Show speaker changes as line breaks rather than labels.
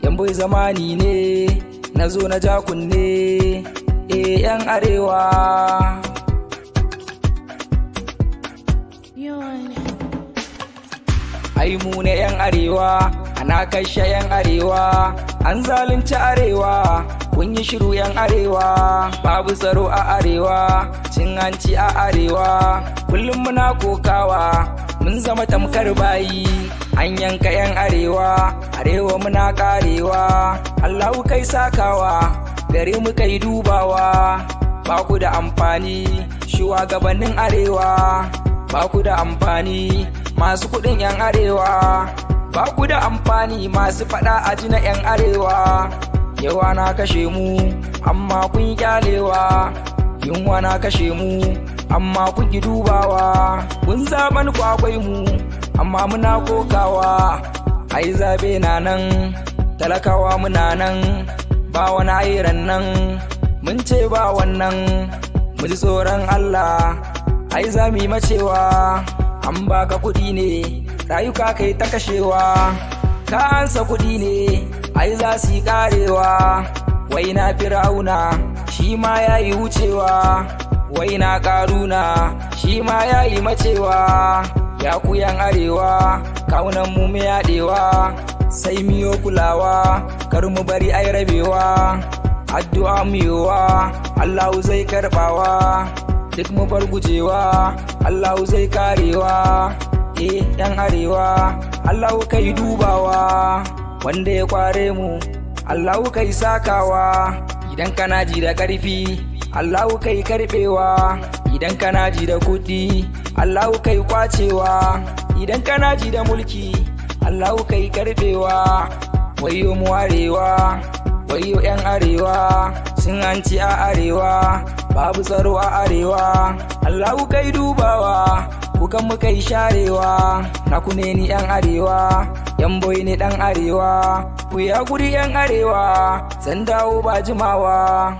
yan boy zamani ne na zo na ja kunne yan arewa. Ai mu ne yan arewa, ana kashe yan arewa, an zalunci arewa, kun yi shiru yan arewa, babu tsaro a arewa, cin hanci a arewa, kullum muna kokawa, mun zama tamkar bayi, an yanka yan arewa, arewa muna karewa, Allahu kai sakawa, gare mu kai dubawa, ba ku da amfani, shugabannin arewa, ba ku da amfani, masu kudin yan arewa, ba ku da amfani, masu fada a na yan arewa, yawa na kashe mu amma kun kyalewa, yunwa na kashe mu amma kun ki dubawa, kun zaban kwakwai mu amma muna kokawa, ai zabe na nan talakawa muna nan, ba wani airan nan mun ce ba wannan, mu ji tsoron Allah, ai za mu yi macewa, an baka kudi ne rayuka kai ta kashewa, ka ansa kudi ne ai za su yi karewa, wai na Firauna shi ma ya yi wucewa, wai na Karuna shi ma ya yi macewa, ya ku yan arewa kaunan mu mai yadewa, sai miyo kulawa kar mu bari ai rabewa, addu'a mu yiwa Allahu zai karbawa, duk mu bar gujewa Allahu zai karewa, yan arewa Allahu kai dubawa, wanda ya kware mu Allahu kai sakawa, idan kana ji da karfi Allahu kai karbewa, idan kana ji da kudi Allahu kai kwacewa, idan kana ji da mulki Allahu kai karbewa, wayo mu arewa, wayo yan arewa, sun hanci a arewa, babu tsaro a arewa, Allahu kai dubawa, kukan mu kai sharewa, na ku ne ni yan arewa, yan boy ne dan arewa, ku ya guri yan arewa, zan dawo ba jimawa.